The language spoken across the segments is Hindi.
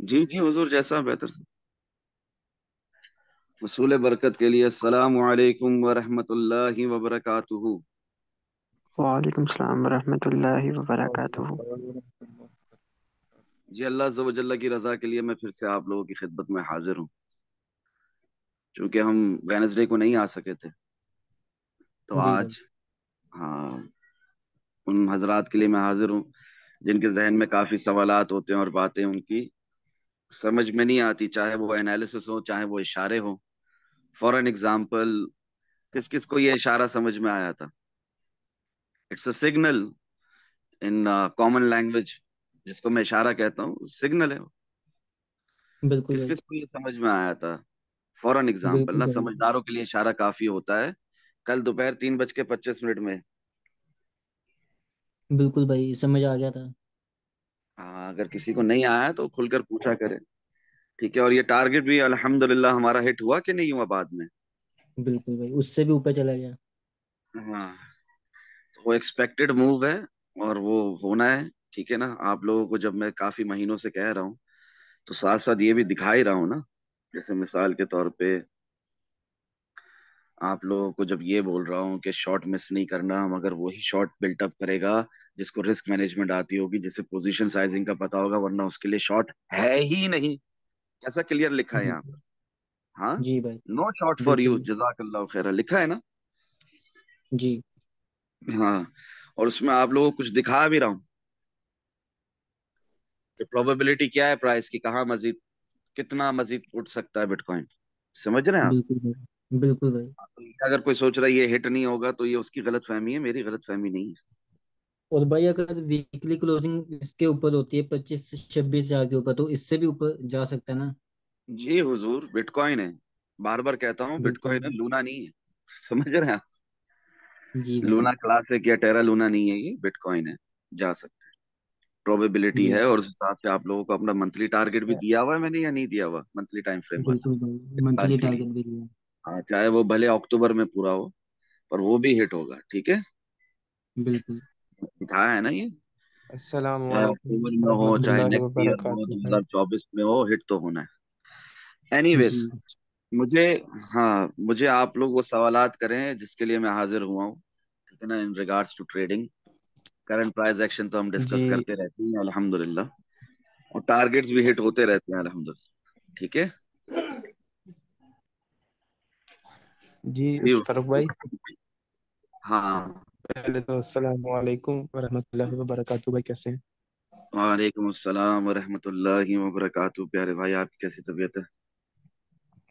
जी जी हुजूर, जैसा बेहतर से। वसूल बरकत के लिए अस्सलामु अलैकुम व रहमतुल्लाहि व बरकातुहू। वालेकुम सलाम रहमतुल्लाहि व बरकातुहू। जी, अल्लाह अज़्ज़ व जल्ल की रज़ा के लिए मैं फिर से आप लोगों की खिदमत में हाजिर हूँ। क्योंकि हम वेनसडे को नहीं आ सके थे, तो जी भाई। आज, हाँ, उन हजरात के लिए मैं हाजिर हूँ जिनके जहन में काफ़ी सवालात होते हैं और बातें उनकी समझ में नहीं आती, चाहे वो एनालिसिस हो चाहे वो इशारे हो। फॉर एन एग्जाम्पल, किस किस को ये इशारा समझ में आया था? It's a signal in common language, जिसको मैं इशारा कहता हूँ, सिग्नल है। बिल्कुल किस भाई। किस को ये समझ में आया था? फॉर एन एग्जाम्पल बिल्कुल ना, भाई। समझदारों के लिए इशारा काफी होता है। कल दोपहर 3:25 में, बिल्कुल भाई, समझ आ गया था। हाँ, अगर किसी को नहीं आया तो खुलकर पूछा करे। ठीक है, और ये टारगेट भी अल्हम्दुलिल्लाह हमारा हिट हुआ कि नहीं हुआ बाद में? बिल्कुल भाई, उससे भी ऊपर चला गया। हाँ, तो वो एक्सपेक्टेड मूव है और वो होना है। ठीक है ना, आप लोगों को जब मैं काफी महीनों से कह रहा हूँ, तो साथ साथ ये भी दिखा ही रहा हूँ ना। जैसे मिसाल के तौर पे, आप लोगों को जब ये बोल रहा हूँ कि शॉट मिस नहीं करना, हम अगर वही शॉट बिल्टअप करेगा जिसको रिस्क मैनेजमेंट आती होगी, जिसे पोजीशन साइजिंग का पता होगा, वरना उसके लिए शॉट है ही नहीं। कैसा क्लियर लिखा है यहाँ बिल्कुल। पर? हाँ, जी भाई। नो शॉट फॉर यू बिल्कुल। जज़ाकल्लाहु खैरा, लिखा है ना। जी। हाँ, और उसमें आप लोगों को कुछ दिखा भी रहा हूँ कि प्रोबेबिलिटी क्या है प्राइस की, कहाँ मजीद, कितना मजीद उठ सकता है बिटकॉइन। समझ रहे हैं आप? बिल्कुल भाई। बिल्कुल भाई। तो अगर कोई सोच रहा है ये हिट नहीं होगा, तो ये उसकी गलत फहमी है, मेरी गलत फहमी नहीं है। और भाई, अगर वीकली क्लोजिंग इसके ऊपर होती है 25 से 26 हजार के ऊपर, तो इससे भी ऊपर जा सकता है ना। जी हुजूर, बिटकॉइन है। बार बार कहता हूँ, बिल्कुल बिटकॉइन है, भाई। लूना नहीं है। समझ रहे हैं आप? जी भाई। लूना क्लासिक या टेरा लूना नहीं है, ये बिटकॉइन है। जा सकते हैं, प्रोबेबिलिटी जी। है, और उस हिसाब से आप लोगों को अपना मंथली टारगेट भी दिया हुआ है मैंने, या नहीं दिया हुआ मंथली टाइम फ्रेम वाला, बिल्कुल भाई, इस साल मंथली के लिए? टारगेट भी दिया। हाँ, चाहे वो भले अक्टूबर में पूरा हो, पर वो भी हिट होगा। ठीक है, बिल्कुल। दिखाया है ना ये। अस्सलाम चाहे वालेकुम अक्टूबर में हो चाहे रहमतुल्लाहि व नेक्स्ट ईयर हो, बरकातुहू भाई। 2024 में हो, हिट तो होना है। एनीवेज, जी। मुझे, हाँ, मुझे आप लोग वो सवालात करें जिसके लिए मैं हाजिर हुआ हूँ। ठीक है ना, in regards to trading, current price action तो हम डिस्कस जी करते रहते हैं अल्हम्दुलिल्लाह, और टारगेट्स भी हिट होते रहते हैं अल्हम्दुलिल्लाह। ठीक है जी जी। फारूक भाई, हाँ, पहले तो अस्सलाम वालेकुम व रहमतुल्लाहि व बरकातुहू भाई, कैसे हैं? वालेकुम अस्सलाम व रहमतुल्लाहि व बरकातुहू। प्यारे भाई, आपकी कैसी तबीयत है?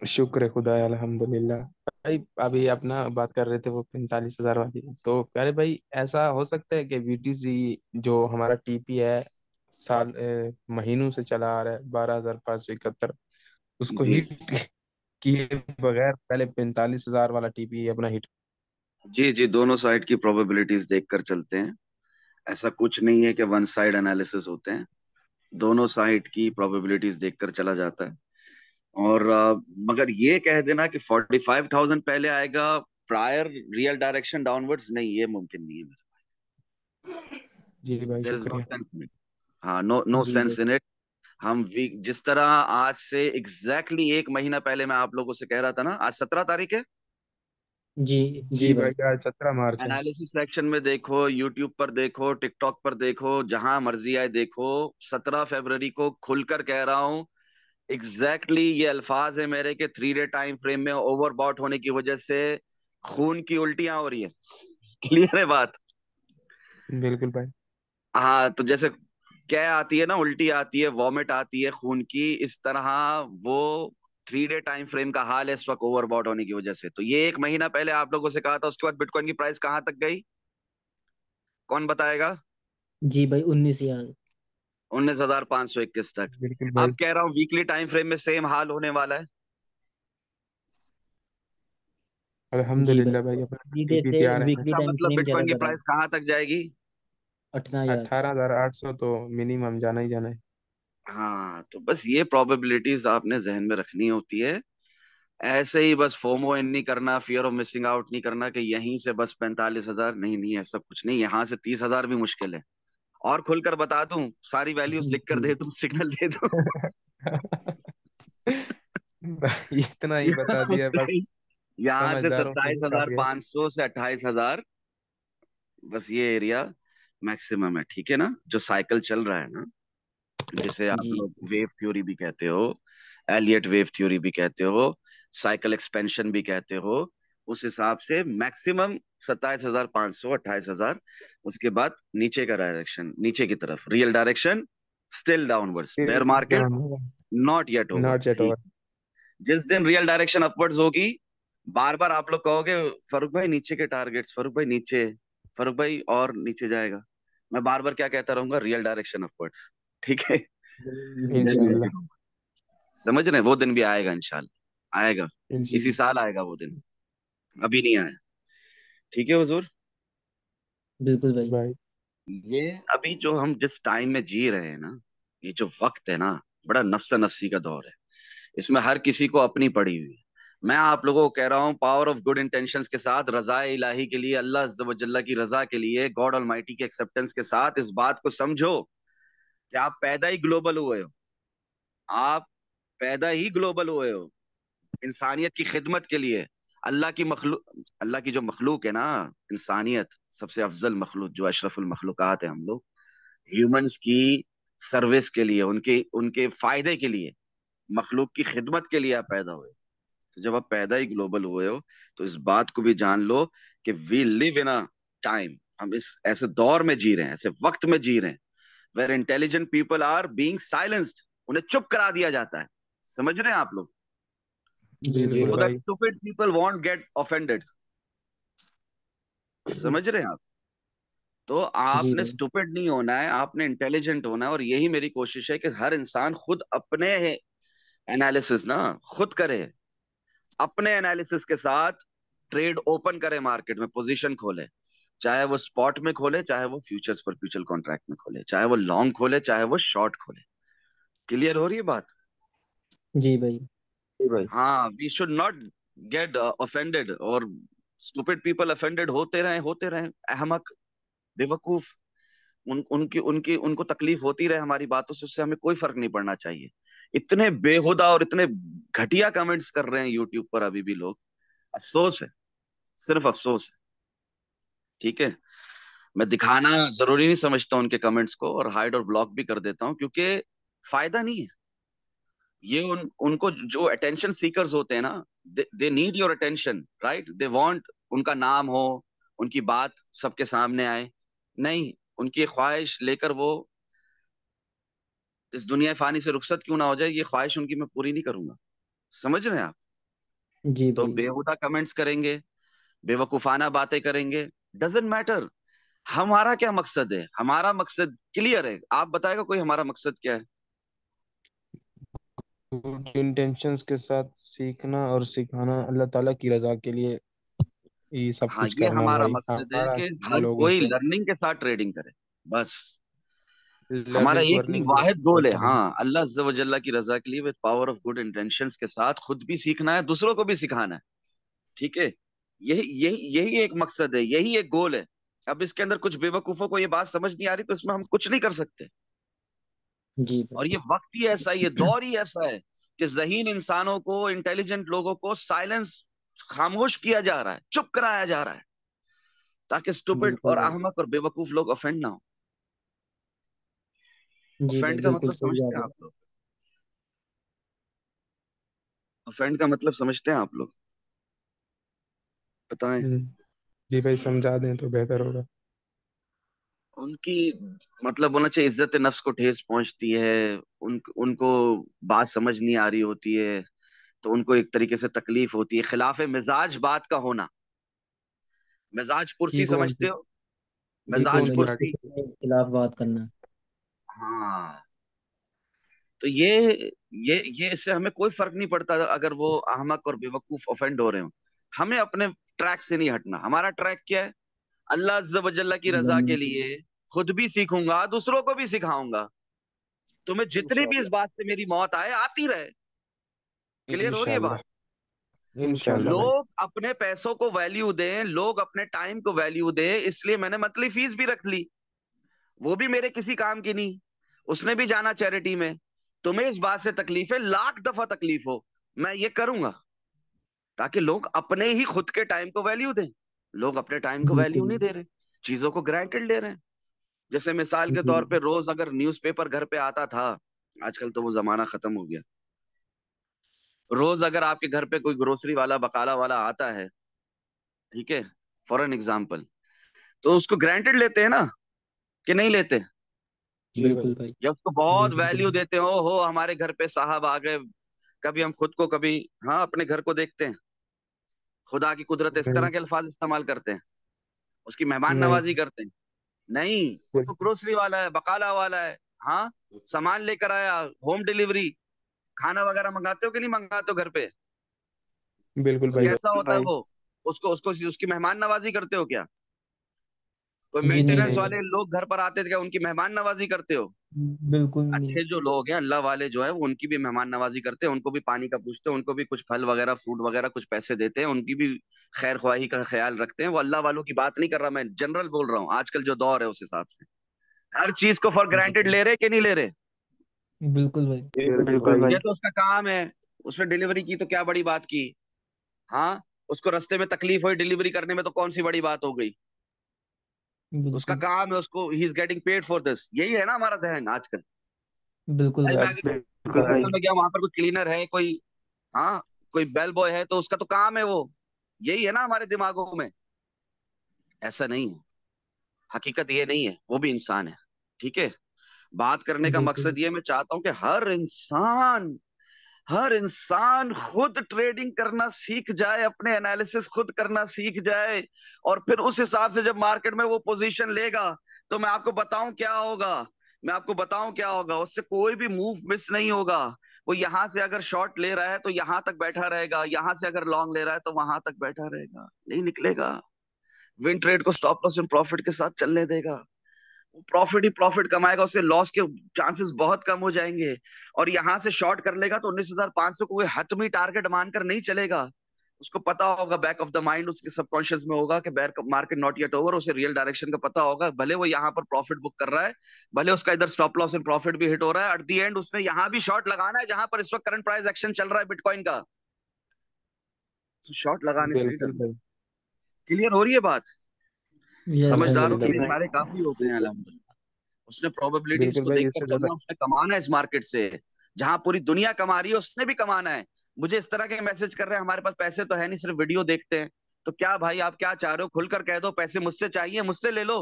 शुक्र है खुदा है, अल्हम्दुलिल्लाह। भाई अभी अपना बात कर रहे थे वो 45,000 वाली, तो प्यारे भाई ऐसा हो सकता है कि बीटीसी जो हमारा टीपी है, महीनों से चला आ रहा है 12,571, उसको जी हिट किए बगैर पहले 45,000 वाला टीपी अपना हिट। जी जी, दोनों साइड की प्रोबेबिलिटीज देखकर चलते हैं। ऐसा कुछ नहीं है कि वन साइड एनालिसिस होते हैं, दोनों साइड की प्रोबेबिलिटीज देखकर चला जाता है। और मगर ये कह देना कि 45,000 पहले आएगा प्रायर रियल डायरेक्शन डाउनवर्ड्स, नहीं, ये मुमकिन नहीं है। जी भाई देयर इज नो शुक्रिया। Sense in it. हाँ, नो नो जी भाई। Sense in it. हम वीक, जिस तरह आज से एग्जैक्टली एक महीना पहले मैं आप लोगों से कह रहा था ना, आज 17 तारीख है। जी। जी जी भाई। भाई, आज 17 मार्च है। एनालिसिस सेक्शन में देखो, यूट्यूब पर देखो, टिकटॉक पर देखो, जहां मर्जी आए देखो, 17 फरवरी को खुलकर कह रहा हूं। एग्जैक्टली ये अल्फाज है मेरे के, 3 डे टाइम फ्रेम में ओवरबॉट होने की वजह से खून की उल्टियां हो रही है। क्लियर है बात? बिल्कुल भाई। हाँ, तो जैसे क्या आती है ना, उल्टी आती है, वॉमिट आती है खून की, इस तरह वो 3 डे टाइम फ्रेम का हाल है इस वक्त, ओवरबॉट होने की वजह से। तो ये एक महीना पहले आप लोगों से कहा था, उसके बाद बिटकॉइन की प्राइस कहां तक गई? कौन बताएगा? जी भाई, 19 हजार। 19,521 तक। बिल्कुल भाई। अब कह रहा हूँ वीकली टाइम फ्रेम में सेम हाल होने वाला है। जी भाई, अल्हम्दुलिल्लाह भाई, अपना वीकडे टीपी से तैयार है। वीकली इसका टाइम मतलब फ्रेम ज्यादा बिटकॉइन की बड़ा है। प्राइस कहां तक जाएगी? 18 हजार। 18,800 तो मिनिमम जाना ही जाना है। हाँ, तो बस ये प्रोबेबिलिटीज आपने जहन में रखनी होती है। ऐसे ही बस फोमो इन नहीं करना, फियर ऑफ मिसिंग आउट नहीं करना कि यहीं से बस 45,000, नहीं नहीं, ऐसा कुछ नहीं, यहाँ से 30,000 भी मुश्किल है। और खुलकर बता दूं, सारी वैल्यूज लिख कर जी। दे दूं, सिग्नल दे दूं। भाई इतना ही बता दिया बस। हाँ यहाँ से समझदारों के सत्ताईस लिए हजार काफी है। पाँच सौ से 28,000, बस ये एरिया मैक्सिमम है, ठीक है ना। जो साइकिल चल रहा है ना, जिसे आप जी लोग वेव थ्योरी भी कहते हो, एलियट वेव थ्योरी भी कहते हो, साइकिल एक्सपेंशन भी कहते हो, उस हिसाब से मैक्सिमम 27,500, 28,000। उसके बाद नीचे का डायरेक्शन, नीचे की तरफ real direction still downwards, bear market down होगा। Not yet over, not yet ठीक। ओवर। जिस दिन रियल डायरेक्शन अपवर्ड्स होगी, बार बार आप लोग कहोगे फरूक भाई नीचे के टारगेट्स, फरूक भाई नीचे, फरूक भाई और नीचे जाएगा, मैं बार बार क्या कहता रहूंगा, रियल डायरेक्शन अपवर्ड्स, ठीक है। इंशाल्लाह। समझ रहे हैं? वो दिन भी आएगा इंशाल्लाह, आएगा। इसी इंशाल्लाह। साल आएगा वो दिन, अभी नहीं आया, ठीक है हुजूर। बिल्कुल भाई। भाई। ये अभी जो हम जिस टाइम में जी रहे हैं ना, ये जो वक्त है ना, बड़ा नफ्सा नफ्सी का दौर है। इसमें हर किसी को अपनी पड़ी हुई है। मैं आप लोगों को कह रहा हूँ, पावर ऑफ गुड इंटेंशंस के साथ, रजा इलाही के लिए, अल्लाह अज़्ज़ व जल्ला की रजा के लिए, गॉड ऑलमाइटी के एक्सेप्टेंस के साथ, इस बात को समझो कि आप पैदा ही ग्लोबल हुए हो। आप पैदा ही ग्लोबल हुए हो इंसानियत की खिदमत के लिए। अल्लाह की मखलूक, अल्लाह की जो मखलूक है ना, इंसानियत, सबसे अफजल मखलूक, जो अशरफुल मखलूकात है, हम लोग ह्यूमंस की सर्विस के लिए, उनके उनके फायदे के लिए, मखलूक की खिदमत के लिए आप पैदा हुए। तो जब आप पैदा ही ग्लोबल हुए हो, तो इस बात को भी जान लो कि we live in a time, हम इस ऐसे दौर में जी रहे हैं, ऐसे वक्त में जी रहे हैं, where intelligent people are being silenced, उन्हें चुप करा दिया जाता है। समझ रहे हैं आप लोग? जी बिल्कुल सो भाई। दैट भाई। Stupid people want get offended. समझ रहे हैं आप? तो जी आपने भाई। स्टूपिड नहीं होना है, आपने इंटेलिजेंट होना है। और यही मेरी कोशिश है कि हर इंसान खुद अपने एनालिसिस ना खुद करे, अपने एनालिसिस के साथ ट्रेड ओपन करे, मार्केट में पोजीशन खोले, चाहे वो स्पॉट में खोले, चाहे वो फ्यूचर्स पर फ्यूचर कॉन्ट्रैक्ट में खोले, चाहे वो लॉन्ग खोले, चाहे वो शॉर्ट खोले। क्लियर हो रही है बात? जी भाई। जी भाई। हाँ, we should not get offended, और स्टूपिड पीपल ऑफेंडेड होते रहे, अहमक, बेवकूफ, उनकी उनकी उनको तकलीफ होती रहे हमारी बातों से, उससे हमें कोई फर्क नहीं पड़ना चाहिए। इतने बेहुदा और इतने घटिया कमेंट्स कर रहे हैं यूट्यूब पर अभी भी लोग, अफसोस है, सिर्फ अफसोस है, ठीक है। मैं दिखाना जरूरी नहीं समझता उनके कमेंट्स को, और हाइड और ब्लॉक भी कर देता हूँ, क्योंकि फायदा नहीं है। ये उनको जो अटेंशन सीकर्स होते हैं ना, they need your attention, right, they want उनका नाम हो, उनकी बात सबके सामने आए। नहीं, उनकी ख्वाहिश लेकर वो इस दुनिया फानी से रुखसत क्यों ना हो जाए, ये ख्वाहिश उनकी मैं पूरी नहीं करूंगा। समझ रहे हैं आप? जी तो भाई। बेहुदा कमेंट्स करेंगे, बेवकूफाना बातें करेंगे, डजेंट मैटर। हमारा क्या मकसद है? हमारा मकसद क्लियर है, आप बताएगा कोई हमारा मकसद क्या है? गुड इंटेंशंस के साथ सीखना और सिखाना, अल्लाह ताला की रजा के लिए ये सब हाँ, कुछ ये करना हमारा भाई, मकसद है हमारा कि हर लोगों कोई से लर्निंग के साथ ट्रेडिंग करे, बस। हमारा लर्निंग टू एक ही अर्निंग वाहिद गोल है, करते रहें। हाँ, अल्लाह अज़्ज़ व जल्ला की रजा के लिए, with power of good intentions के साथ, खुद भी सीखना है, दूसरों को भी सिखाना है, ठीक है। यही यही यही एक मकसद है, यही एक गोल है। अब इसके अंदर कुछ बेवकूफों को ये बात समझ नहीं आ रही, तो इसमें हम कुछ नहीं कर सकते। जी और भाई। ये वक्त ही ऐसा, ये दौर ही ऐसा है कि ज़हीन इंसानों को, इंटेलिजेंट लोगों को साइलेंस, खामोश किया जा रहा है, चुप कराया जा रहा है, ताकि स्टूपिड बिल्कुल और भाई। अहमक और बेवकूफ लोग ऑफेंड ना हो। जी भाई ऑफेंड का बिल्कुल मतलब सही समझते बात हैं है। आप लोग? ऑफेंड का मतलब समझते हैं आप लोग? बताएं। हम्म। जी भाई, समझा दें तो बेहतर होगा। उनकी मतलब होना चाहिए, इज्जत नफ्स को ठेस पहुंचती है, उनको बात समझ नहीं आ रही होती है, तो उनको एक तरीके से तकलीफ होती है, खिलाफ मिजाज बात का होना। मिजाज पुरसी ईगो समझते हो? ईगो मिजाज बिल्कुल उनकी भाई, हट। पुरसी, किसी के खिलाफ बात करना। हाँ। तो ये इससे हमें कोई फर्क नहीं पड़ता अगर वो अहमक और बेवकूफ ऑफेंड हो रहे हो। हमें अपने ट्रैक से नहीं हटना। हमारा ट्रैक क्या है? अल्लाह अज़्ज़ व जल्ला की रजा के लिए खुद भी सीखूंगा, दूसरों को भी सिखाऊंगा। तुम्हें जितनी भी इस इंशाल्लाह। बात से मेरी मौत आए, आती रहे। क्लियर हो रही है बात? इंशाल्लाह। इंशाल्लाह भाई। लोग अपने पैसों को वैल्यू दें, लोग अपने टाइम को वैल्यू दें, इसलिए मैंने मंथली फीस भी रख ली। वो भी मेरे किसी काम की नहीं, उसने भी जाना चैरिटी में। तुम्हें इस बात से तकलीफ है, लाख दफा तकलीफ हो, मैं ये करूंगा ताकि लोग अपने ही खुद के टाइम को वैल्यू दें। लोग अपने टाइम को वैल्यू बिल्कुल नहीं दे रहे, चीजों को ग्रांटेड ले रहे हैं। जैसे मिसाल के तौर पे रोज अगर न्यूज़पेपर घर पे आता था, आजकल तो वो जमाना खत्म हो गया। रोज अगर आपके घर पे कोई ग्रोसरी वाला बकाला वाला आता है, ठीक है, फॉर एन एग्जाम्पल, तो उसको ग्रांटेड लेते हैं ना, कि नहीं लेते? जी भाई। बिल्कुल भाई। या उसको बहुत वैल्यू बिल्कुल देते हो हमारे घर पे साहब आ गए। कभी हम खुद को, कभी हाँ अपने घर को देखते हैं। खुदा की कुदरत, इस तरह नहीं के अल्फाज इस्तेमाल करते हैं, उसकी मेहमान नहीं। नवाजी करते हैं। नहीं, वो तो ग्रोसरी वाला है, बकाला वाला है। हाँ, सामान लेकर आया, होम डिलीवरी, खाना वगैरह मंगाते हो कि नहीं मंगाते हो घर पे? बिल्कुल तो भाई। कैसा होता है वो? उसको उसको उसकी मेहमान नवाजी करते हो क्या? कोई जी नहीं मेंटेनेंस नहीं भाई। वाले लोग घर पर आते थे क्या, उनकी मेहमान नवाजी करते हो? बिल्कुल नहीं। अच्छे जो लोग हैं, अल्लाह वाले जो है, वो उनकी भी मेहमान नवाजी करते हैं, उनको भी पानी का पूछते हैं, उनको भी कुछ फल वगैरह, फ्रूट वगैरह कुछ पैसे देते हैं, उनकी भी खैर ख्वाही का ख्याल रखते हैं। वो अल्लाह वालों की बात नहीं कर रहा, मैं जनरल बोल रहा हूँ, आजकल जो दौर है उस हिसाब से। हर चीज को फॉर ग्रांटेड ले रहे कि नहीं ले रहे? बिल्कुल भाई। बिल्कुल भाई। ये तो उसका काम है, उसने डिलीवरी की तो क्या बड़ी बात की? हाँ, उसको रास्ते में तकलीफ हुई डिलीवरी करने में तो कौन सी बड़ी बात हो गई? उसका बिल्कुल। काम है, उसको he is getting paid for this. यही है ना हमारा जहन आजकल। बिल्कुल भाई भाई। मैं अगर में गया, वहां पर कोई क्लीनर है, कोई, हाँ, कोई बेल बॉय है, तो उसका तो काम है वो। यही है ना हमारे दिमागों में। ऐसा नहीं है, हकीकत ये नहीं है, वो भी इंसान है। ठीक है, बात करने का बिल्कुल। मकसद ये मैं चाहता हूं कि हर इंसान खुद ट्रेडिंग करना सीख जाए, अपने एनालिसिस खुद करना सीख जाए, और फिर उस हिसाब से जब मार्केट में वो पोजीशन लेगा, तो मैं आपको बताऊं क्या होगा, उससे कोई भी मूव मिस नहीं होगा। वो यहां से अगर शॉर्ट ले रहा है तो यहां तक बैठा रहेगा, यहां से अगर लॉन्ग ले रहा है तो वहां तक बैठा रहेगा, नहीं निकलेगा। विन ट्रेड को स्टॉप लॉस एंड प्रॉफिट के साथ चलने देगा। प्रॉफिट ही प्रॉफिट कमाएगा, उससे लॉस के चांसेस बहुत कम हो जाएंगे। और यहां से शॉर्ट कर लेगा तो 19,500 को कोई हतमी टारगेट मानकर नहीं चलेगा। उसको पता होगा, बैक ऑफ द माइंड उसके सबकॉन्शियस में होगा कि बैर मार्केट नॉट येट ओवर। उसे रियल डायरेक्शन का पता होगा, भले वो यहाँ पर प्रॉफिट बुक कर रहा है, भले उसका इधर स्टॉप लॉस एंड प्रॉफिट भी हिट हो रहा है, एट द एंड उसने यहाँ भी शॉर्ट लगाना है जहां पर इस वक्त करंट प्राइस एक्शन चल रहा है बिटकॉइन का। शॉर्ट लगाने से नहीं बिल्कुल डरना। भाई। क्लियर हो रही है बात? यस भाई। समझदारों के अल्हम्दुलिल्लाह लिए भाई। इशारे काफी होते हैं अल्हम्दुलिल्लाह। उसने प्रोबेबिलिटीज बिल्कुल को भाई, देखकर इससे ज्यादा। चलना, उसने कमाना है इस मार्केट से। जहां पूरी दुनिया कमा रही है उसने भी कमाना है। मुझे इस तरह के मैसेज कर रहे हैं, हमारे पास पैसे तो है नहीं, सिर्फ वीडियो देखते हैं। तो क्या भाई, आप क्या चाह रहे हो? खुलकर कह दो, पैसे मुझसे चाहिए, मुझसे ले लो,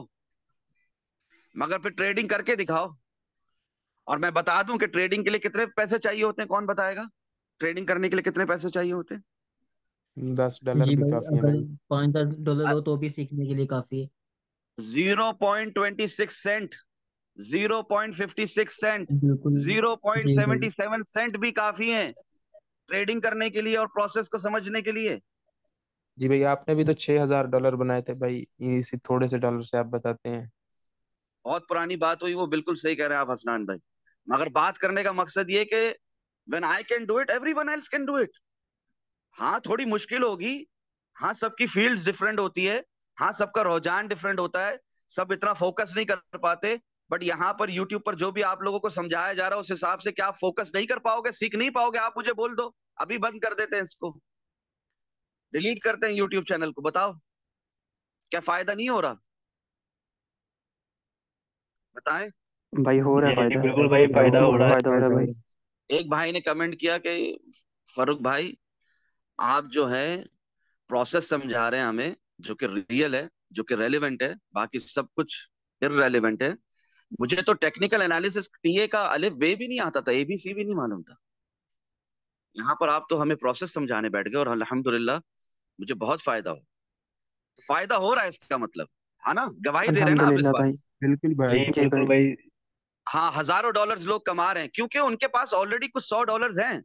मगर फिर ट्रेडिंग करके दिखाओ। और मैं बता दूं कि ट्रेडिंग के लिए कितने पैसे चाहिए होते हैं, कौन बताएगा? ट्रेडिंग करने के लिए कितने पैसे चाहिए होते हैं? $10 जी भी भाई, काफी है अगर भाई। $5-10 हो तो भी सीखने के लिए काफी है। 0.26 सेंट, 0.56 सेंट, बिल्कुल। जीरो पॉइंट जी भाई। सेवेंटी सेवन सेंट भी काफी है ट्रेडिंग करने के लिए और प्रोसेस को समझने के लिए। जी भाई, आपने भी तो $6,000 बनाए थे भाई, इसी थोड़े से डॉलर से आप बताते हैं। बहुत पुरानी बात हुई, वो बिल्कुल सही कह रहे हैं आप हसनान भाई। मगर बात करने का मकसद ये कि when I can do it, everyone else can do it. हाँ, थोड़ी मुश्किल होगी। हाँ, सबकी फील्ड्स डिफरेंट होती है। हाँ, सबका रुझान डिफरेंट होता है। सब इतना फोकस नहीं कर पाते। बट यहाँ पर यूट्यूब पर जो भी आप लोगों को समझाया जा रहा है, उस हिसाब से क्या आप फोकस नहीं कर पाओगे, सीख नहीं पाओगे? आप मुझे बोल दो, अभी बंद कर देते हैं इसको, डिलीट करते हैं यूट्यूब चैनल को। बताओ, क्या फायदा नहीं हो रहा? बताएं। भाई हो रहा है जी जी फायदा। बिल्कुल भाई, फायदा हो रहा है। फायदा हो रहा है भाई। एक भाई ने कमेंट किया कि फरूक भाई, आप जो है प्रोसेस समझा रहे हैं हमें, जो कि रियल है, जो कि रेलिवेंट है, बाकी सब कुछ इररेलेवेंट है। मुझे तो टेक्निकल एनालिसिस टीए का अलिफ बे भी नहीं आता था, एबीसी भी नहीं मालूम था। यहाँ पर आप तो हमें प्रोसेस समझाने बैठ गए, और अल्हम्दुलिल्लाह मुझे बहुत फायदा हो। तो फायदा हो रहा है इसका मतलब, है ना? गवाही दे रहे हैं ना आप इस अल्हम्दुलिल्लाह बात। भाई। बिल्कुल भाई। जी जी बिल्कुल भाई। भाई। हाँ, हजारों डॉलर्स लोग कमा रहे हैं क्योंकि उनके पास ऑलरेडी कुछ $100 हैं।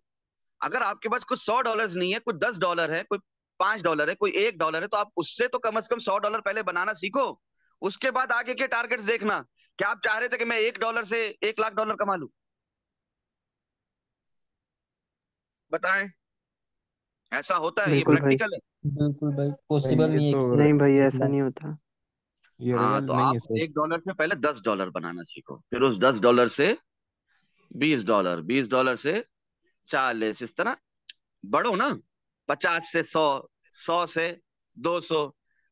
अगर आपके पास कुछ $100 नहीं है, कुछ $10 है, कोई $5 है, कोई $1 है, तो आप उससे तो कम से कम $100 पहले बनाना सीखो। उसके बाद आगे के टारगेट्स देखना। क्या आप चाह रहे थे कि मैं $1 से $1,00,000 कमा लूं? बताएं, ऐसा होता है? ये बिल्कुल भाई। प्रैक्टिकल है। बिल्कुल भाई, नहीं पॉसिबल ये नहीं है तो किसी नहीं भाई, के ऐसा खिलाफ। नहीं होता। ये हाँ, रियल तो नहीं आप है सर। $1 से पहले $10 बनाना सीखो, फिर उस $10 से $20, $20 से 40, इस तरह बढ़ो ना। 50 से 100, 100 से 200,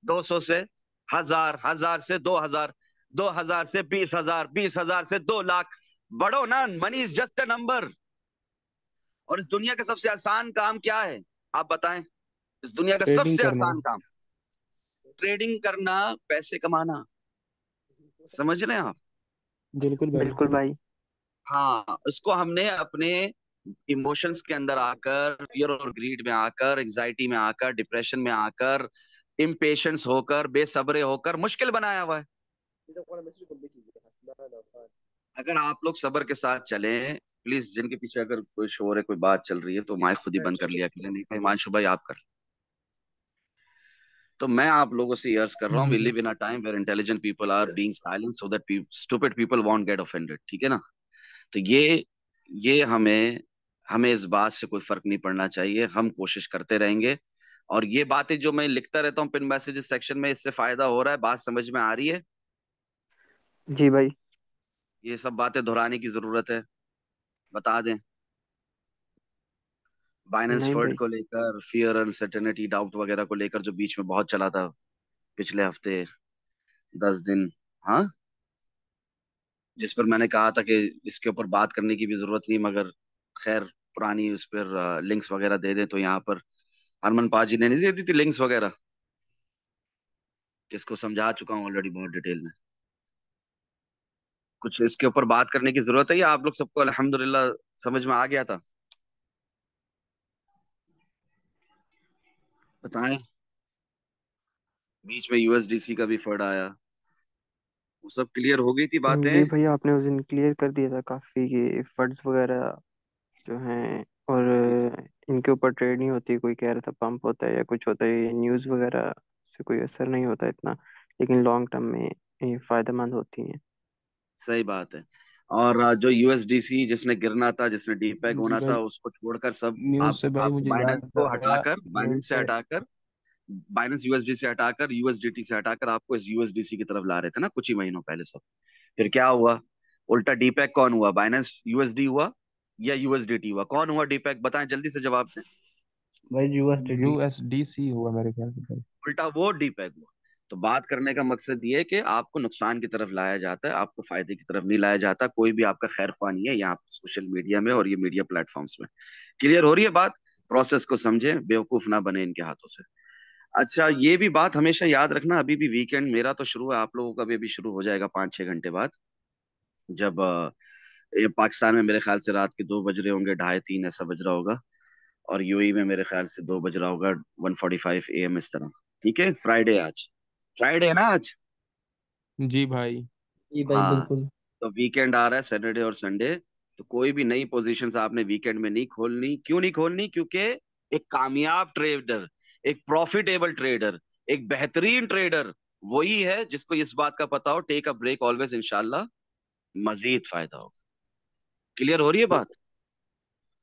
200 से 1000, 1000 से 2000, 2000 से 20,000, 20,000 से 2 लाख। बढ़ो ना, money is just a number. और इस दुनिया का सबसे आसान काम क्या है, आप बताएं? इस दुनिया का ट्रेडिंग सबसे करना। आसान काम ट्रेडिंग करना, पैसे कमाना। समझ रहे हैं आप? बिल्कुल भाई। बिल्कुल भाई। हाँ, इसको हमने अपने इमोशंस के अंदर आकर, फियर और ग्रीड में आकर, एंजाइटी में आकर, डिप्रेशन में आकर, इम्पेशंस होकर, बेसब्रे होकर मुश्किल बनाया हुआ है। अगर आप लोग सब्र के साथ चलें, प्लीज, जिनके पीछे अगर कोई शोर है, कोई बात चल रही है, तो माइक खुद ही बंद कर लिया करें, नहीं तो हिमांशु भाई आप कर। तो मैं आप लोगों से अर्ज कर रहा हूँ, वी जी live in a time where intelligent people are being silent so that stupid people won't get offended, ठीक है ना? तो ये हमें हमें इस बात से कोई फर्क नहीं पड़ना चाहिए, हम कोशिश करते रहेंगे। और ये बातें जो मैं लिखता रहता हूँ पिन मैसेजेस सेक्शन में, इससे फायदा हो रहा है, बात समझ में आ रही है? जी भाई। ये सब बातें दोहराने की जरूरत है? बता दें। बाइनेंस नहीं फर्ड भाई। को लेकर, फियर, अनसर्टेनिटी, डाउट वगैरह को लेकर जो बीच में बहुत चला था पिछले हफ्ते, 10 दिन, हाँ, जिस पर मैंने कहा था कि इसके ऊपर बात करने की भी जरूरत नहीं, मगर खैर, पुरानी उस पर लिंक्स वगैरह दे दें, तो यहाँ पर हरमन पाजी ने नहीं दे दी थी लिंक्स वगैरह, जिसको समझा चुका हूँ ऑलरेडी बहुत डिटेल में। कुछ इसके ऊपर बात करने की जरूरत है, या आप लोग सबको अल्हम्दुलिल्लाह समझ में आ गया था? बताएं। बीच में यूएसडीसी का भी फंड आया, वो सब क्लियर हो गई थी जी बातें। भाई, आपने उस दिन क्लियर कर दिया था काफी कि फंड्स वगैरह जो हैं, और इनके ऊपर ट्रेड नहीं होती। कोई कह रहा था पंप होता है या कुछ होता है, ये न्यूज़ वगैरह से कोई असर नहीं होता इतना, लेकिन लॉन्ग टर्म में ये फायदेमंद होती हैं। सही बात है। और जो यूएसडीसी जिसने गिरना था, जिसने डीपैग जी होना था, भाई। उसको छोड़कर सब न्यूज़ आप से भाई आपको मुझे बाइनेंस याद को आ गया, हटाकर, नेट बाइनेंस से पे। हटाकर, बाइनेंस यूएसडी से हटाकर, यूएसडीटी से हटाकर आपको इस यूएसडीसी की तरफ ला रहे थे ना कुछ ही महीनों पहले सब। फिर क्या हुआ? उल्टा डीपैग कौन हुआ? बाइनेंस यूएसडी हुआ या यूएसडीटी हुआ? कौन हुआ डीपैग? बताएं, जल्दी से जवाब दें। भाई यूएसडीटी। यूएसडीसी हुआ मेरे ख्याल से भाई। उल्टा वो डीपैग हुआ। तो बात करने का मकसद ये है कि आपको नुकसान की तरफ लाया जाता है, आपको फायदे की तरफ नहीं लाया जाता। कोई भी आपका खैर ख्वाह नहीं है यहाँ पे सोशल मीडिया में और ये मीडिया प्लेटफॉर्म्स में। क्लियर हो रही है बात? प्रोसेस को समझें, बेवकूफ ना बने इनके हाथों से। अच्छा, ये भी बात हमेशा याद रखना, अभी भी वीकेंड मेरा तो शुरू है, आप लोगों का भी अभी शुरू हो जाएगा 5-6 घंटे बाद, जब ये पाकिस्तान में मेरे ख्याल से रात के 2 बज रहे होंगे, 2:30-3 ऐसा बज रहा होगा, और यूएई में मेरे ख्याल से 2 बज रहा होगा, 1:45 AM इस तरह। ठीक है, फ्राइडे आज, फ्राइडे है ना आज? जी भाई। जी भाई हाँ। बिल्कुल। तो वीकेंड आ रहा है, सैटरडे और संडे। तो कोई भी नई पोजीशंस आपने वीकेंड में नहीं खोलनी। क्यों नहीं खोलनी? क्योंकि एक कामयाब ट्रेडर, एक प्रॉफिटेबल ट्रेडर, एक बेहतरीन ट्रेडर वही है जिसको इस बात का पता हो, टेक अ ब्रेक ऑलवेज, इंशाल्लाह मजीद फायदा होगा। क्लियर हो रही है बात?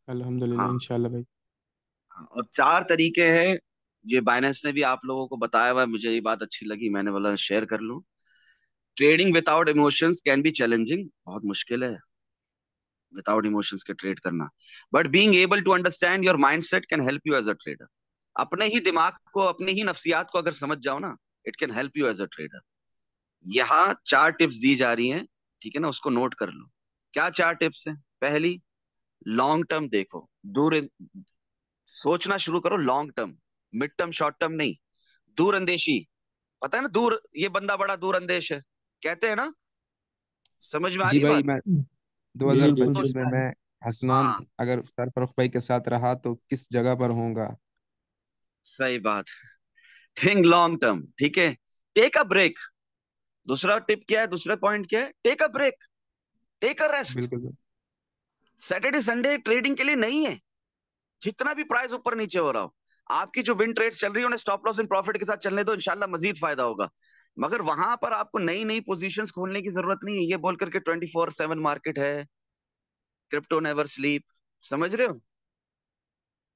अल्हम्दुलिल्लाह, हाँ। इंशाल्लाह भाई। हाँ, और 4 तरीके हैं, ये बाइनेंस ने भी आप लोगों को बताया हुआ है, मुझे ये बात अच्छी लगी, मैंने बोला शेयर कर लूं। Trading without emotions can be challenging, बहुत मुश्किल है विदाउट इमोशंस के ट्रेड करना, but being able to understand your mindset can help you as a trader. अपने ही दिमाग को, अपनी ही नफ्सियात को अगर समझ जाओ ना, it can help you as a trader. यहाँ 4 टिप्स दी जा रही हैं, ठीक है ना, उसको नोट कर लो। क्या 4 टिप्स हैं? पहली, लॉन्ग टर्म देखो, दूर सोचना शुरू करो, long term, mid term, short term नहीं। दूर अंदेशी, पता है ना, दूर, ये बंदा बड़ा दूर अंदेश है, कहते हैं ना? समझ में आ जी रही है भाई, बात? मैं जी 2025 में बिल्कुल। मैं हसनान, हाँ, अगर सरफरुख भाई के साथ रहा तो किस जगह पर होऊंगा। सही बात। थिंक लॉन्ग टर्म, ठीक है। Take a break. दूसरा टिप क्या है, दूसरा पॉइंट क्या है? Take a break, take a rest. बिल्कुल भाई। सैटरडे संडे ट्रेडिंग के लिए नहीं है। जितना भी प्राइस ऊपर नीचे हो रहा हो, आपकी जो विन ट्रेड्स चल रही है उन्हें स्टॉप लॉस इन प्रॉफिट के साथ चलने दो, इंशाल्लाह मजीद फायदा होगा। मगर वहां पर आपको नई नई पोजीशंस खोलने की जरूरत नहीं है, ये बोल करके 24/7 मार्केट है, क्रिप्टो नेवर स्लीप। समझ रहे हो?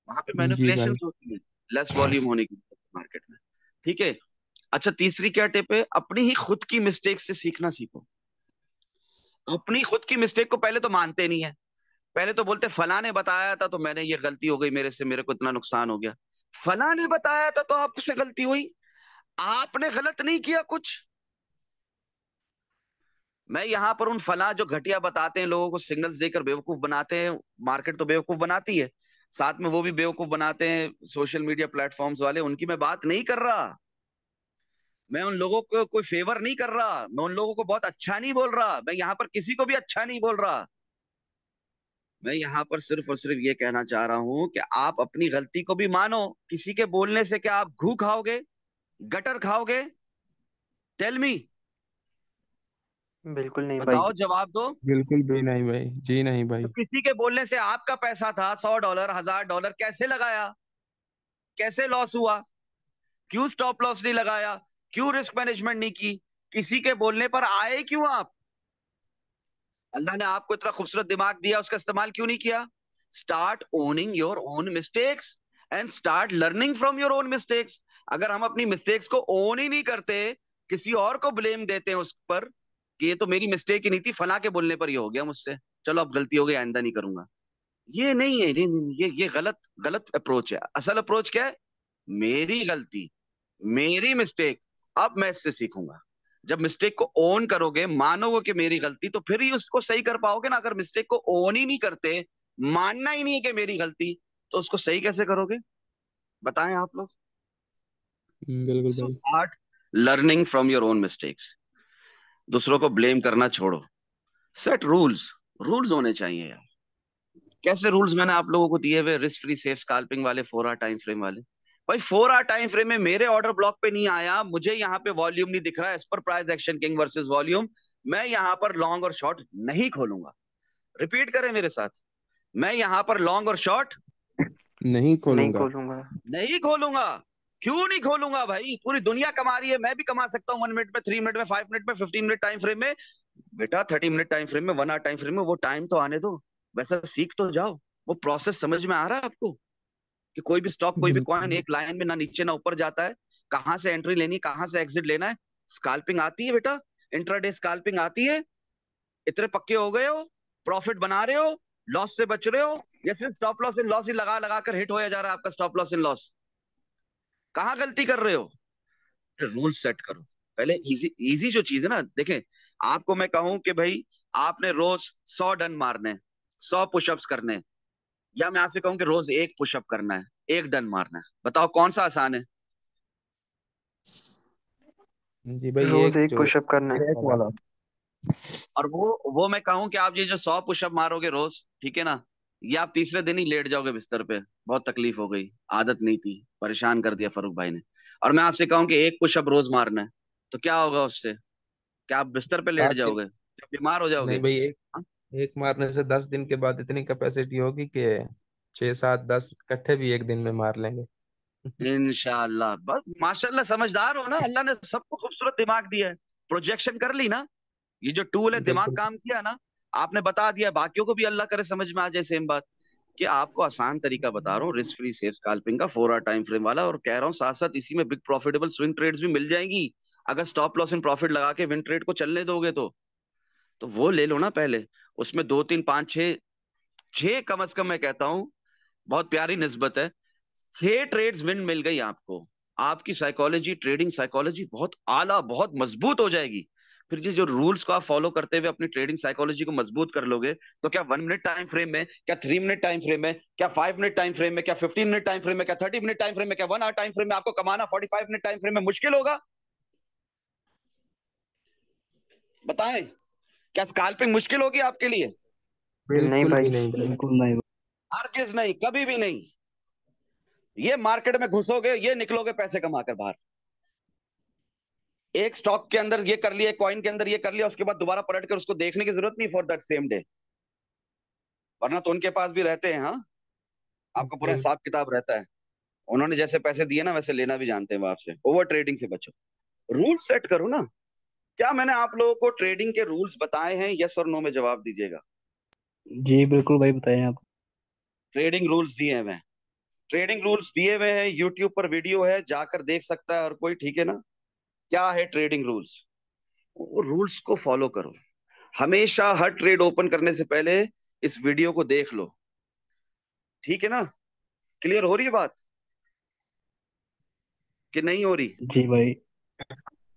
वहां पे जी मैनिपुलेशन भाई। होती है, लेस वॉल्यूम होने की मार्केट में। ठीक है। अच्छा, तीसरी क्या टिप है? अपनी ही खुद की मिस्टेक से सीखना सीखो। अपनी खुद की मिस्टेक को पहले तो मानते नहीं है, पहले तो बोलते फलां ने बताया था तो मैंने ये गलती हो गई मेरे से, मेरे को इतना नुकसान हो गया। फलां ने बताया था तो आपसे गलती हुई, आपने गलत नहीं किया कुछ। मैं यहां पर उन फलां जो घटिया बताते हैं, लोगों को सिग्नल्स देकर बेवकूफ बनाते हैं, मार्केट तो बेवकूफ बनाती है, साथ में वो भी बेवकूफ बनाते हैं सोशल मीडिया प्लेटफॉर्म्स वाले, उनकी मैं बात नहीं कर रहा। मैं उन लोगों को कोई फेवर नहीं कर रहा, मैं उन लोगों को बहुत अच्छा नहीं बोल रहा, मैं यहाँ पर किसी को भी अच्छा नहीं बोल रहा। मैं यहाँ पर सिर्फ और सिर्फ ये कहना चाह रहा हूं कि आप अपनी गलती को भी मानो। किसी के बोलने से क्या आप घू खाओगे, गटर खाओगे? टेल मी, बिल्कुल नहीं भाई। बताओ, जवाब दो। बिल्कुल भी नहीं भाई, जी नहीं तो भाई। किसी के बोलने से आपका पैसा था $100, $1000, कैसे लगाया, कैसे लॉस हुआ? क्यों स्टॉप लॉस नहीं लगाया, क्यों रिस्क मैनेजमेंट नहीं की? किसी के बोलने पर आए क्यों आप? अल्लाह ने आपको इतना खूबसूरत दिमाग दिया, उसका इस्तेमाल क्यों नहीं किया? Start owning your own mistakes and start learning from your own mistakes. अगर हम अपनी मिस्टेक्स को ओन ही नहीं करते, किसी और को ब्लेम देते हैं उस पर कि ये तो मेरी मिस्टेक ही नहीं थी, फला के बोलने पर ये हो गया मुझसे, चलो अब गलती हो गई, आइंदा नहीं करूंगा। ये नहीं है, नहीं, नहीं, ये गलत गलत अप्रोच है। असल अप्रोच क्या है? मेरी गलती, मेरी मिस्टेक, अब मैं इससे सीखूंगा। जब मिस्टेक को ओन करोगे, मानोगे कि मेरी गलती, तो फिर ही उसको सही कर पाओगे ना। अगर मिस्टेक को ओन ही नहीं करते, मानना ही नहीं है कि मेरी गलती, तो उसको सही कैसे करोगे? बताएं आप लोग। बिल्कुल सो भाई। Start learning from your own mistakes. दूसरों को ब्लेम करना छोड़ो। सेट रूल्स, रूल्स होने चाहिए यार। कैसे रूल्स मैंने आप लोगों को दिए हुए, रिस्क फ्री सेफ स्कैल्पिंग वाले, 4 आवर टाइम फ्रेम वाले। भाई 4 आवर टाइम फ्रेम में मेरे ऑर्डर ब्लॉक पे नहीं आया, मुझे यहाँ पे वॉल्यूम नहीं दिख रहा है एज पर price action king versus volume, मैं यहाँ पर लॉन्ग और शॉर्ट नहीं खोलूंगा। रिपीट करें मेरे साथ, मैं यहाँ पर लॉन्ग और शॉर्ट नहीं नहीं खोलूंगा। खोलूंगा। नहीं खोलूंगा। क्यों नहीं खोलूंगा भाई? पूरी दुनिया कमा रही है, मैं भी कमा सकता हूँ 1 मिनट में, 3 मिनट में, 5 मिनट में, 15 मिनट टाइम फ्रेम में। बेटा 30 मिनट टाइम फ्रेम में, 1 आवर टाइम फ्रेम में, वो टाइम तो आने दो, वैसा सीख तो जाओ। वो प्रोसेस समझ में आ रहा है आपको कि कोई भी स्टॉक, कोई भी कॉइन बिल्कुल। एक लाइन में ना नीचे ना ऊपर जाता है, कहां से एंट्री लेनी, कहां से एग्जिट लेना है? स्कैल्पिंग आती है बेटा, इंट्राडे स्कैल्पिंग आती है। इतने पक्के हो गए हो, प्रॉफिट बना रहे हो, लॉस से बच रहे हो, या सिर्फ स्टॉप लॉस इन लॉस ही लगा लगा कर हिट होया जा रहा है आपका स्टॉप लॉस इन लॉस? कहाँ गलती कर रहे हो? रूल सेट करो पहले। इजी इजी जो चीज है ना, देखें, आपको मैं कहूं कि भाई आपने रोज 100 डन मारने, 100 पुशअप्स करने हैं, या मैं आपसे कहूं कि रोज 1 पुशअप करना है, 1 डन मारना है, बताओ कौन सा आसान है? जी भाई, रोज एक एक जो पुशअप करना है। ट्रैक वाला। और वो मैं कहूं कि आप ये जो 100 पुशअप मारोगे रोज, ठीक है ना, ये आप तीसरे दिन ही लेट जाओगे बिस्तर पे, बहुत तकलीफ हो गई, आदत नहीं थी, परेशान कर दिया फरूक भाई ने। और मैं आपसे कहूं कि 1 पुशअप रोज मारना है, तो क्या होगा उससे? क्या आप बिस्तर पे लेट सात दिन। जाओगे, क्या बीमार हो जाओगे? नहीं भाई, एक हाँ? एक मारने से 10 दिन के बाद इतनी कैपेसिटी होगी कि 6 7 10 इकट्ठे भी एक दिन में मार लेंगे। इंशाल्लाह। बस माशाल्लाह, समझदार हो ना, अल्लाह ने सबको खूबसूरत दिमाग दिया है, प्रोजेक्शन कर ली ना। ये जो टूल है, दिमाग बिल्कुल। काम किया ना, आपने बता दिया, बाकियों को भी अल्लाह करे समझ में आ जाए सेम बात। कि आपको आसान तरीका बता रहा हूँ, रिस्क फ्री सेफ स्कैल्पिंग का, 4 आवर टाइम फ्रेम वाला, और कह रहा हूँ साथ साथ इसी में बिग प्रॉफिटेबल स्विंग ट्रेड्स भी मिल जाएंगी। अगर स्टॉप लॉस इन प्रॉफिट लगा के विन ट्रेड को चलने दोगे तो वो ले लो ना पहले। उसमें 2 3 5 6, 6 कम से कम मैं कहता हूँ, बहुत प्यारी निस्बत है, 6 ट्रेड्स विन मिल गई आपको। आपकी साइकोलॉजी, ट्रेडिंग साइकोलॉजी बहुत आला, बहुत मजबूत हो जाएगी। फिर ये जो रूल्स को आप फॉलो करते हुए अपनी ट्रेडिंग साइकोलॉजी को मजबूत कर लोगे, तो क्या 1 मिनट टाइम फ्रेम में, क्या 3 मिनट टाइम फ्रेम में, क्या 5 मिनट टाइम फ्रेम में, क्या 15 मिनट टाइम फ्रेम में, क्या 30 मिनट टाइम फ्रेम में, क्या 1 आवर टाइम फ्रेम में आपको कमाना 45 मिनट टाइम फ्रेम में मुश्किल होगा? बताएं, क्या स्कैल्पिंग मुश्किल होगी आपके लिए? नहीं बिल्कुल भी भाई। नहीं भाई। बिल्कुल नहीं। हरगिज नहीं, कभी भी नहीं। ये मार्केट में घुसोगे, ये निकलोगे पैसे कमाकर बाहर। एक स्टॉक के अंदर ये कर लिया, कॉइन के अंदर ये कर लिया, उसके बाद दोबारा पलट कर उसको देखने की जरूरत नहीं फॉर दैट सेम डे, वरना तो उनके पास भी रहते हैं। हाँ, आपको पूरा बिल, हिसाब किताब रहता है। उन्होंने जैसे पैसे दिए ना, वैसे लेना भी जानते हैं वो आपसे। ओवर ट्रेडिंग से बचो, रूल सेट करो ना। क्या मैंने आप लोगों को ट्रेडिंग के रूल्स बताए हैं? यस और नो में जवाब दीजिएगा। जी बिल्कुल भाई, बताएं आप। ट्रेडिंग रूल्स दिए हुए हैं, ट्रेडिंग रूल्स दिए हुए हैं, यूट्यूब पर वीडियो है, जाकर देख सकता है हर कोई, ठीक है ना? क्या है ट्रेडिंग रूल्स? वो रूल्स को फॉलो करो। हमेशा हर ट्रेड ओपन करने से पहले इस वीडियो को देख लो, ठीक है ना? क्लियर हो रही है बात कि नहीं हो रही? जी भाई।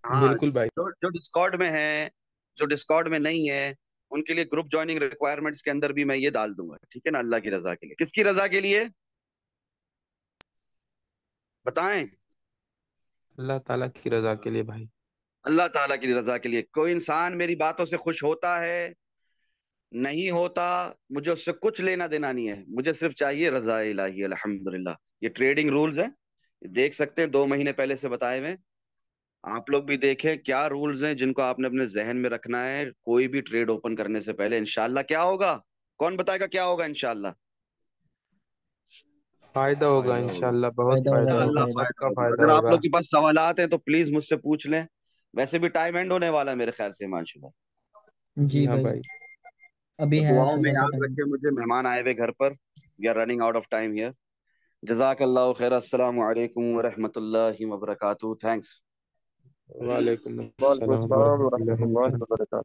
हाँ। बिल्कुल भाई। जो जो डिस्कॉर्ड में है, जो डिस्कॉर्ड में नहीं है, उनके लिए ग्रुप ज्वाइनिंग रिक्वायरमेंट्स के अंदर भी मैं ये डाल दूंगा, ठीक है ना? अल्लाह की रजा के लिए। किसकी रजा के लिए बताएं? अल्लाह ताला की रजा के लिए भाई। अल्लाह ताला की रजा के लिए। कोई इंसान मेरी बातों से खुश होता है, नहीं होता, मुझे उससे कुछ लेना देना नहीं है, मुझे सिर्फ चाहिए रजा इलाही। अल्हम्दुलिल्लाह। ये ट्रेडिंग रूल्स हैं, देख सकते हैं, 2 महीने पहले से बताए हुए हैं। आप लोग भी देखें क्या रूल्स हैं जिनको आपने अपने जहन में रखना है कोई भी ट्रेड ओपन करने से पहले। इंशाल्लाह क्या होगा? कौन बताएगा क्या होगा इंशाल्लाह? फायदा होगा फायदा होगा। इंशाल्लाह, बहुत फायदा होगा फायदा भाई, होगा, इंशाल्लाह फायदा। फायदा सबका होगा। फायदा अगर आप होगा। लोग के पास सवालात हैं तो प्लीज मुझसे पूछ लें। वैसे भी टाइम एंड होने वाला है मेरे ख्याल से हिमांशु भाई। जी जी हाँ भाई, भाई। अभी तो है दुआओं में थोड़ा सा याद टाइम। रखें, मुझे मेहमान आए हुए घर पर। We are running out of time here. जज़ाकल्लाहु खैर। अस्सलामु अलैकुम व रहमतुल्लाहि व बरकातहू। थैंक्स। वालेकुम वालेकुम अस्सलाम अस्सलाम वरहमतुल्लाहि वरहमतुल्लाहि वबरकातुहू। वबरकातुहू।